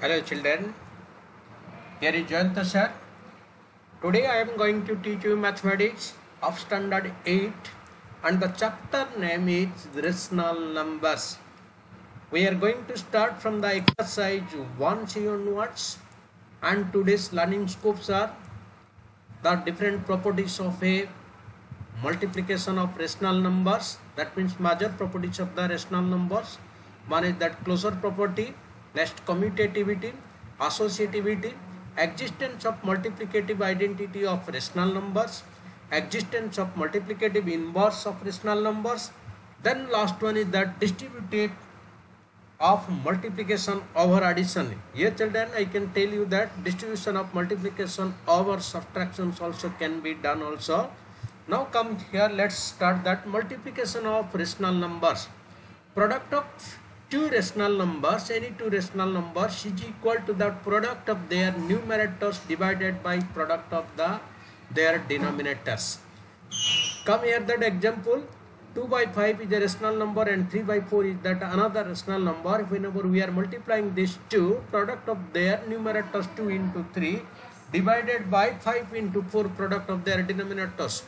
Hello children, here is Jayanta sir. Today I am going to teach you mathematics of standard 8 and the chapter name is rational numbers. We are going to start from the exercise 1C onwards, and today's learning scopes are the different properties of a multiplication of rational numbers, that means major properties of the rational numbers. One is that closure property, next commutativity, associativity, existence of multiplicative identity of rational numbers, existence of multiplicative inverse of rational numbers, then last one is that distributed of multiplication over addition. Here children, I can tell you that distribution of multiplication over subtractions also can be done also. Now come here, let's start that multiplication of rational numbers. Product of two rational numbers, any two rational numbers is equal to the product of their numerators divided by product of their denominators. Come here, that example, 2 by 5 is a rational number and 3 by 4 is that another rational number. Whenever we are multiplying these two, product of their numerators 2 into 3 divided by 5 into 4, product of their denominators.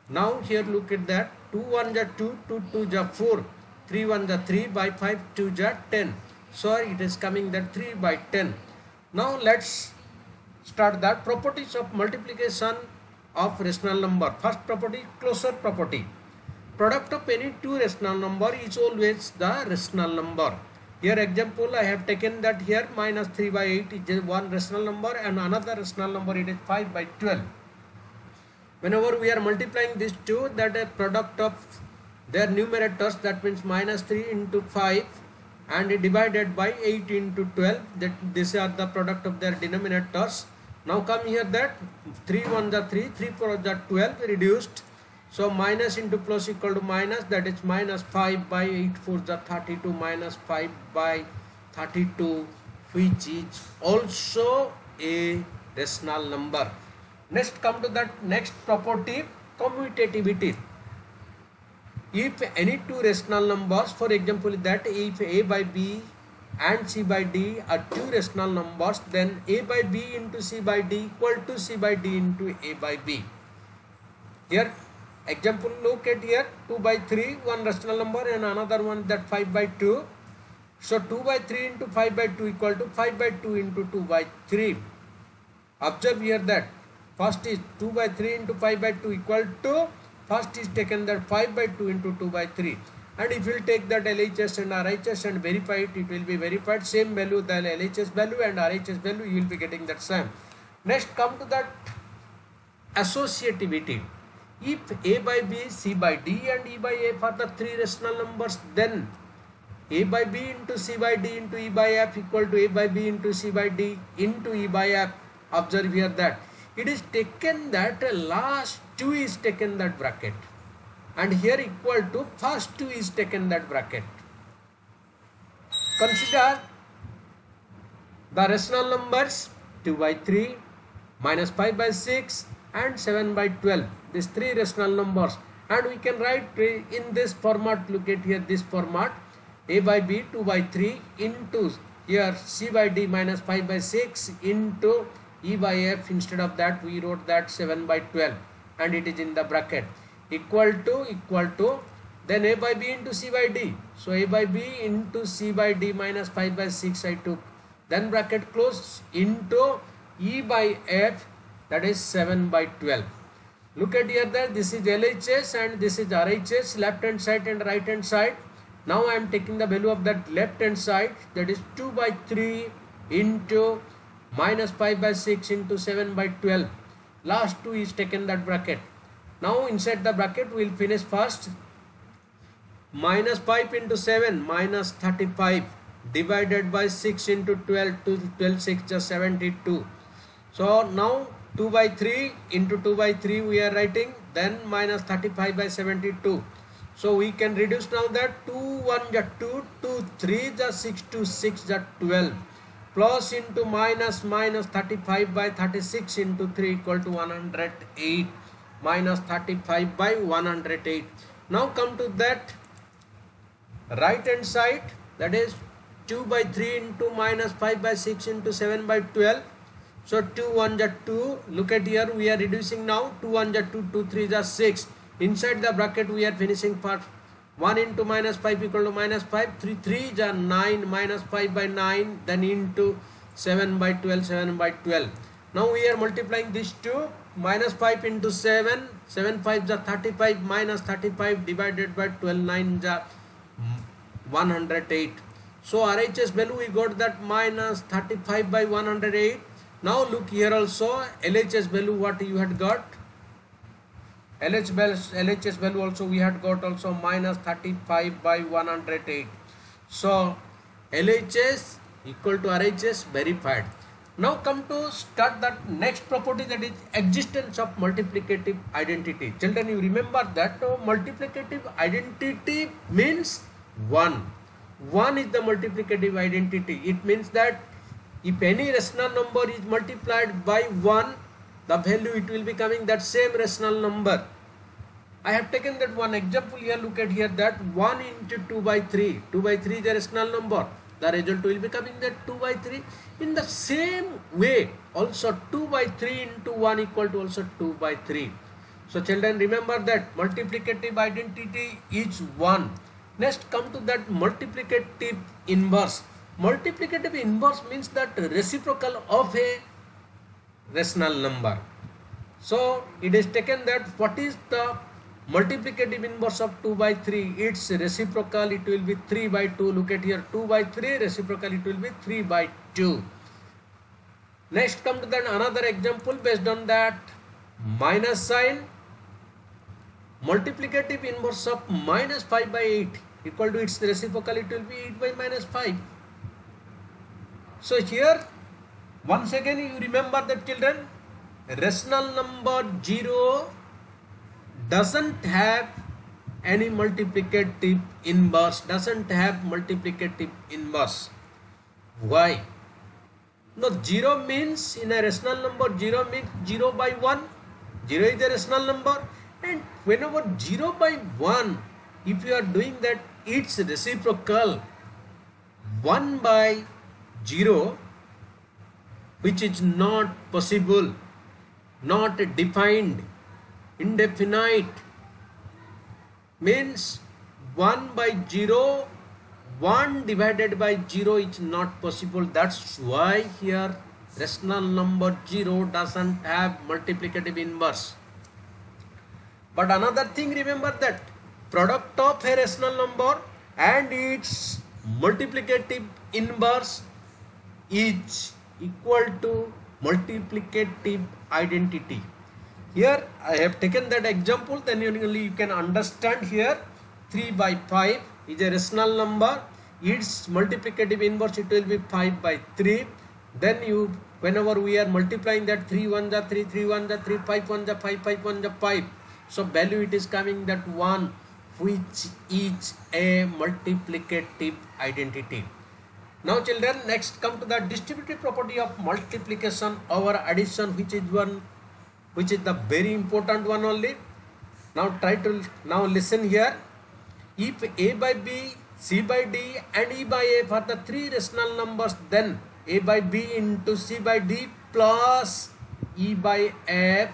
Now here look at that, 2 1 is 2, 2 2 is 4, 3 1 is 3, by 5 2 is 10. So it is coming that 3 by 10. Now let's start that properties of multiplication of rational number. First property, closure property. Product of any two rational number is always the rational number. Here example I have taken that here minus 3 by 8 is one rational number and another rational number it is 5 by 12. Whenever we are multiplying these two, that a product of their numerators, that means minus 3 into 5 and divided by 8 into 12, that these are the product of their denominators. Now come here, that 3 1 is 3, 3 4 is 12 reduced. So minus into plus equal to minus, that is minus 5 by 8 4 is 32, minus 5 by 32, which is also a rational number. Next come to that next property, commutativity. If any two rational numbers, for example that if a by b and c by d are two rational numbers, then a by b into c by d equal to c by d into a by b. Here example, look at here, 2 by 3, one rational number and another one that 5 by 2. So 2 by 3 into 5 by 2 equal to 5 by 2 into 2 by 3. Observe here that first is 2 by 3 into 5 by 2 equal to, first is taken that 5 by 2 into 2 by 3. And if you will take that LHS and RHS and verify it, it will be verified. Same value, the LHS value and RHS value, you will be getting that same. Next come to that associativity. If a by b, c by d and e by f are the three rational numbers, then a by b into c by d into e by f equal to a by b into c by d into e by f. Observe here that it is taken that last 2 is taken that bracket and here equal to first 2 is taken that bracket. Consider the rational numbers 2 by 3, minus 5 by 6 and 7 by 12. These three rational numbers, and we can write in this format. Look at here, this format, a by b 2 by 3 into here c by d minus 5 by 6 into e by f. Instead of that we wrote that 7 by 12 and it is in the bracket, equal to then a by b into c by d. So a by b into c by d minus 5 by 6 I took, then bracket close, into e by f, that is 7 by 12. Look at here that this is LHS and this is RHS, left hand side and right hand side. Now I am taking the value of that left hand side, that is 2 by 3 into minus 5 by 6 into 7 by 12. Last 2 is taken that bracket. Now inside the bracket we will finish first. Minus 5 into 7, minus 35, divided by 6 into 12, 12 6 is 72. So now 2 by 3 into 2 by 3 we are writing, then minus 35 by 72. So we can reduce now that 2 1 is 2, 2 3 is 6, 2 6 is 12. Plus into minus, minus 35 by 36 into 3 equal to 108, minus 35 by 108. Now come to that right hand side, that is 2 by 3 into minus 5 by 6 into 7 by 12. So 2 1 are 2. Look at here, we are reducing now. 2 1 are 2, 2 3 are 6. Inside the bracket we are finishing for 1 into minus 5 equal to minus 5. 3 3 are 9, minus 5 by 9, then into 7 by 12, 7 by 12. Now we are multiplying these two. Minus 5 into 7, 7 5 are 35, minus 35 divided by 12, 9 are 108. So RHS value we got that minus 35 by 108. Now look here also, LHS value what you had got. LHS value also we had got also minus 35 by 108. So LHS equal to RHS verified. Now come to start that next property, that is existence of multiplicative identity. Children, you remember that multiplicative identity means 1. 1 is the multiplicative identity. It means that if any rational number is multiplied by 1, the value it will be coming that same rational number. I have taken that one example here. Look at here, that 1 into 2 by 3. 2 by 3 is a rational number. The result will be coming that 2 by 3. In the same way, also 2 by 3 into 1 equal to also 2 by 3. So children, remember that multiplicative identity is 1. Next, come to that multiplicative inverse. Multiplicative inverse means that reciprocal of a rational number. So it is taken that what is the multiplicative inverse of 2 by 3? Its reciprocal, it will be 3 by 2. Look at here, 2 by 3, reciprocal it will be 3 by 2. Next, come to that another example based on that minus sign. Multiplicative inverse of minus 5 by 8 equal to its reciprocal, it will be 8 by minus 5. So here, once again you remember that children, rational number 0 doesn't have any multiplicative inverse, doesn't have multiplicative inverse. Why? No, 0 means in a rational number, 0 means 0 by 1. 0 is a rational number, and whenever 0 by 1, if you are doing that, its reciprocal 1 by 0, which is not possible, not defined, indefinite, means 1 by 0, 1 divided by 0 is not possible. That's why here rational number 0 doesn't have multiplicative inverse. But another thing, remember that product of a rational number and its multiplicative inverse is equal to multiplicative identity. Here I have taken that example, then only you can understand here. 3 by 5 is a rational number. Its multiplicative inverse, it will be 5 by 3. Then you, whenever we are multiplying that, 3 1s are 3, 3 1s are 3, 5 1s are 5, 5 1s are 5. So value it is coming that 1, which is a multiplicative identity. Now children, next come to the distributive property of multiplication over addition, which is the very important one only. Now now listen here. If a by b, c by d and e by f are the three rational numbers, then a by b into c by d plus e by f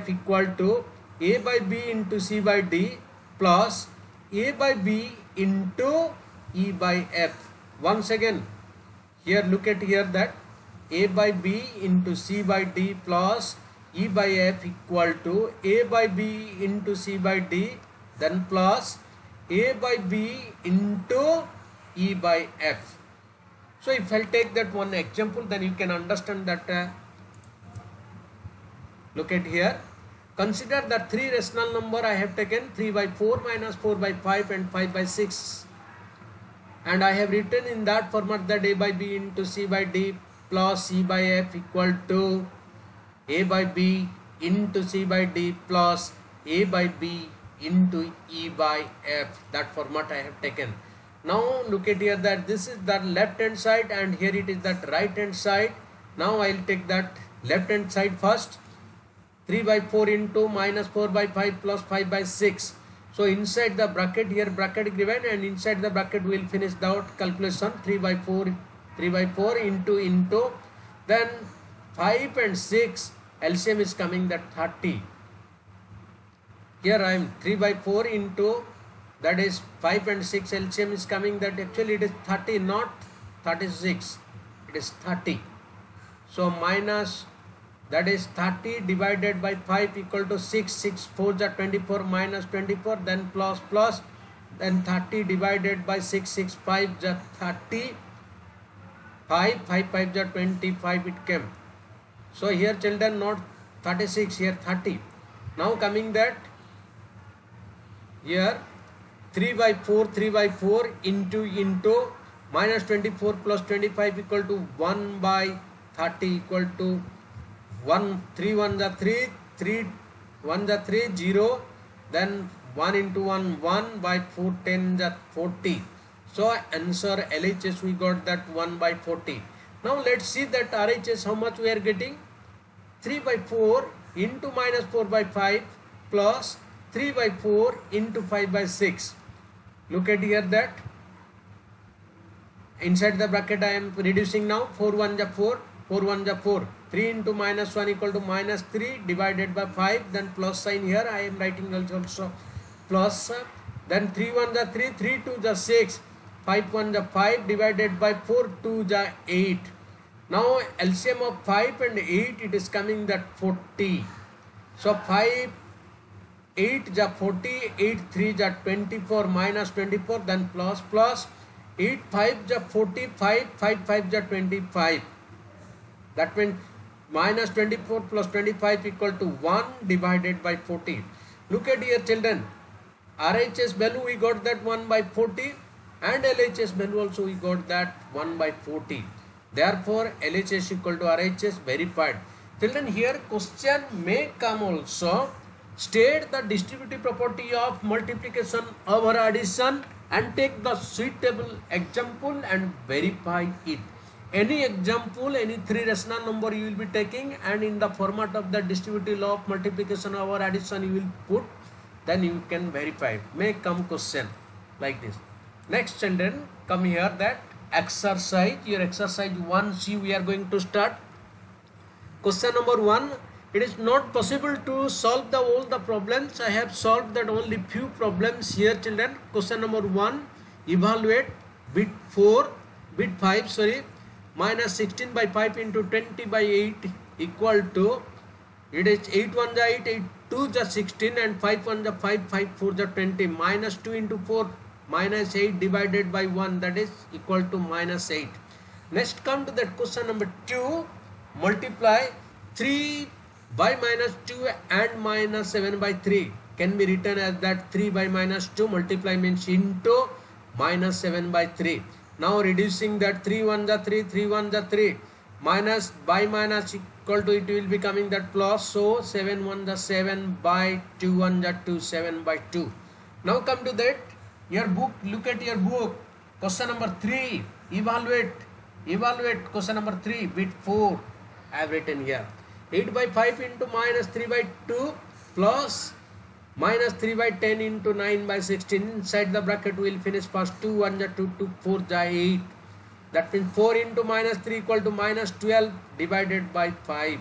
equal to a by b into c by d plus a by b into e by f. Once again, here look at here that a by b into c by d plus e by f equal to a by b into c by d, then plus a by b into e by f. So if I'll take that one example, then you can understand that. Look at here. Consider that three rational number I have taken, 3 by 4 minus 4 by 5 and 5 by 6. And I have written in that format that a by b into c by d plus e by f equal to a by b into c by d plus a by b into e by f. That format I have taken. Now look at here that this is the left hand side and here it is that right hand side. Now I will take that left hand side first. 3 by 4 into minus 4 by 5 plus 5 by 6. So inside the bracket, here bracket given, and inside the bracket we will finish the calculation. 3 by 4 into then 5 and 6 LCM is coming that 30. Here I am 3 by 4 into, that is 5 and 6 LCM is coming that actually it is 30, not 36, it is 30. So minus, that is 30 divided by 5 equal to 6, 6 4 is 24, minus 24, then plus, then 30 divided by 6, 6 5 is 30, 5 5 is 25 it came. So here children, not 36, here 30. Now coming that, here 3 by 4 into minus 24 plus 25 equal to 1 by 30 equal to 1, 3 1 is 3, 3 1 is 3, 0, then 1 into 1, 1 by 4, 10 is 40. So answer LHS we got that 1 by 40. Now let's see that RHS how much we are getting. 3 by 4 into minus 4 by 5 plus 3 by 4 into 5 by 6. Look at here that inside the bracket I am reducing now. 4 1 is 4, 4 1 is 4. 3 into minus 1 equal to minus 3 divided by 5, then plus sign here I am writing also plus, then 3 1 is 3, 3 2 is 6, 5 1 is 5 divided by 4 2 is 8. Now LCM of 5 and 8 it is coming that 40. So 5 8 is 40, 8 3 is 24, minus 24, then plus 8 5 is 45, 5 5 is 25. That means minus 24 plus 25 equal to 1 divided by 40. Look at here children, RHS value we got that 1 by 40 and LHS value also we got that 1 by 40. Therefore LHS equal to RHS verified. Children, here question may come also. State the distributive property of multiplication over addition and take the suitable example and verify it. Any example, any three rational number you will be taking, and in the format of the distributive law of multiplication over addition you will put, then you can verify. May come question like this. Next children, come here that exercise, your exercise 1C we are going to start. Question number 1. It is not possible to solve all the problems. I have solved that only few problems here children. Question number 1. Evaluate bit 5 minus 16 by 5 into 20 by 8 equal to, it is 8 1 is 8, 8 2 is 16 and 5 1 is 5, 5 4 is 20, minus 2 into 4 minus 8 divided by 1, that is equal to minus 8. Next come to that question number 2. Multiply 3 by minus 2 and minus 7 by 3 can be written as that 3 by minus 2 multiply means into minus 7 by 3. Now reducing that 3 1 is 3, 3 1 is 3, minus by minus equal to, it will be coming that plus, so 7 1 is 7 by 2 1 is 2, 7 by 2. Now come to that, your book, look at your book, question number 3, evaluate question number 3, bit 4, I have written here. 8 by 5 into minus 3 by 2 plus minus 3 by 10 into 9 by 16. Inside the bracket we will finish first 2 1 is 2, 2 4 is 8. That means 4 into minus 3 equal to minus 12 divided by 5.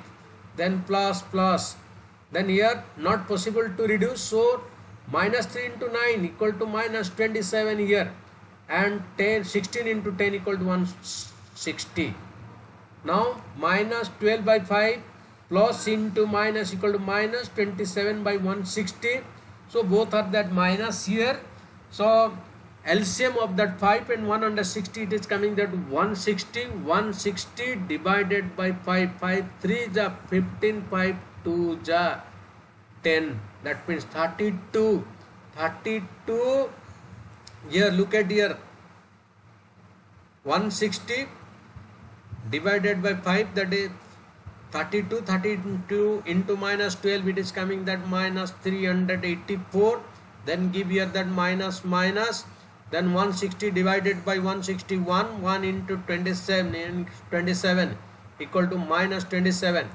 Then plus. Then here not possible to reduce, so minus 3 into 9 equal to minus 27 here. And 16 into 10 equal to 160. Now minus 12 by 5 plus into minus equal to minus 27 by 160. So both are that minus here. So LCM of that 5 and 160, it is coming that 160 divided by 5. 5 3 is 15, 5 2 is 10. That means 32. Here look at here, 160 divided by 5, that is 32 into minus 12, it is coming that minus 384. Then give here that minus, then 160 divided by 161, 1 into 27 equal to minus 27.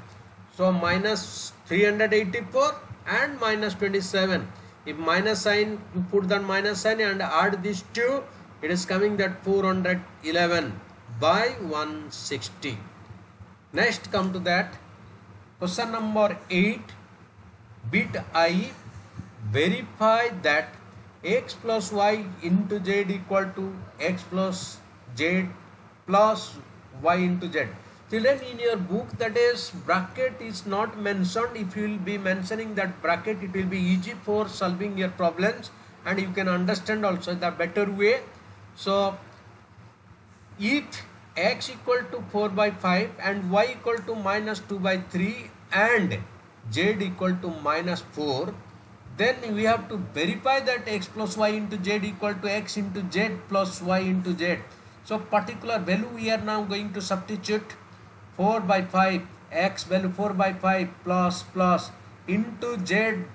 So minus 384 and minus 27. If minus sign, you put that minus sign and add these two, it is coming that 411 by 160. Next come to that question number 8. Bit I, verify that x plus y into z equal to x plus z plus y into z. Children, in your book, that is bracket is not mentioned. If you will be mentioning that bracket, it will be easy for solving your problems and you can understand also the better way. So if x equal to 4 by 5 and y equal to minus 2 by 3 and z equal to minus 4, then we have to verify that x plus y into z equal to x into z plus y into z. So particular value we are now going to substitute 4 by 5, x value 4 by 5 plus into z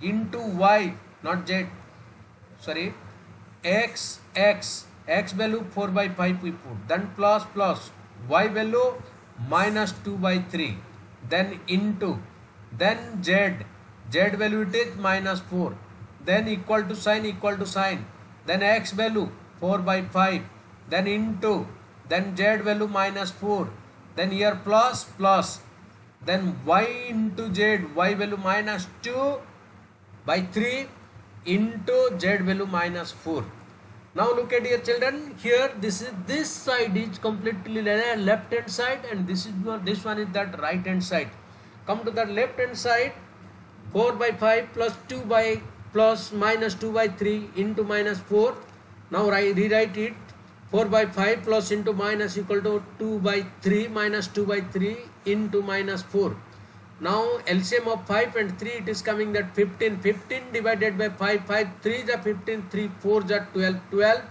into y, not z, sorry, x value 4 by 5 we put, then plus y value minus 2 by 3, then into, then z value it is minus 4, then equal to sign, then x value 4 by 5, then into, then z value minus 4, then here plus, then y into z, y value minus 2 by 3 into z value minus 4. Now look at here children, here this side is completely left hand side and this one is that right hand side. Come to the left hand side, 4 by 5 plus minus 2 by 3 into minus 4. Now rewrite it, 4 by 5 plus into minus equal to 2 by 3 minus 2 by 3 into minus 4. Now LCM of 5 and 3, it is coming that 15 divided by 5 3 is 15, 3 4 is 12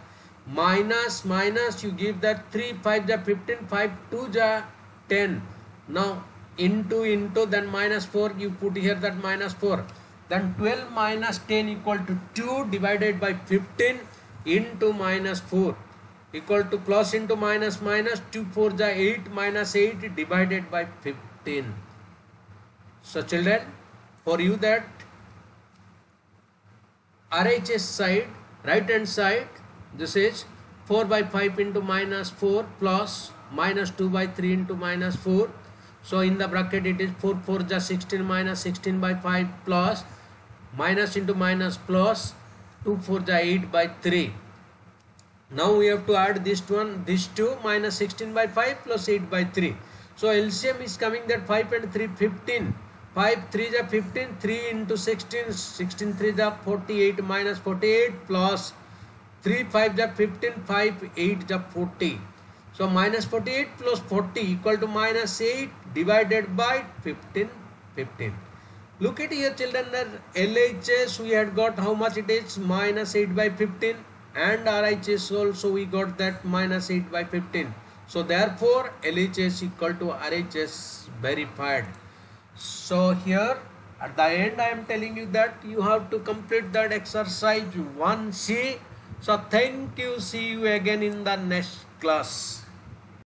minus you give that 3 5 is 15, 5 2 is 10. Now into then minus 4 you put here that minus 4, then 12 minus 10 equal to 2 divided by 15 into minus 4 equal to plus into minus 2 4 is 8 minus 8 divided by 15. So children, for you that RHS side, right hand side, this is 4 by 5 into minus 4 plus minus 2 by 3 into minus 4. So in the bracket it is 4 4 is 16 minus 16 by 5 plus minus into minus plus 2 4 is 8 by 3. Now we have to add this two minus 16 by 5 plus 8 by 3. So LCM is coming that 5 and 3 15. 5 3 is 15, 3 into 16, 16 3 is 48 minus 48 plus 3 5 is 15, 5 8 is 40. So minus 48 plus 40 equal to minus 8 divided by 15. Look at here children, that LHS we had got how much it is, minus 8 by 15, and RHS also we got that minus 8 by 15. So therefore LHS equal to RHS verified. So here at the end I am telling you that you have to complete that exercise 1C. So thank you, see you again in the next class.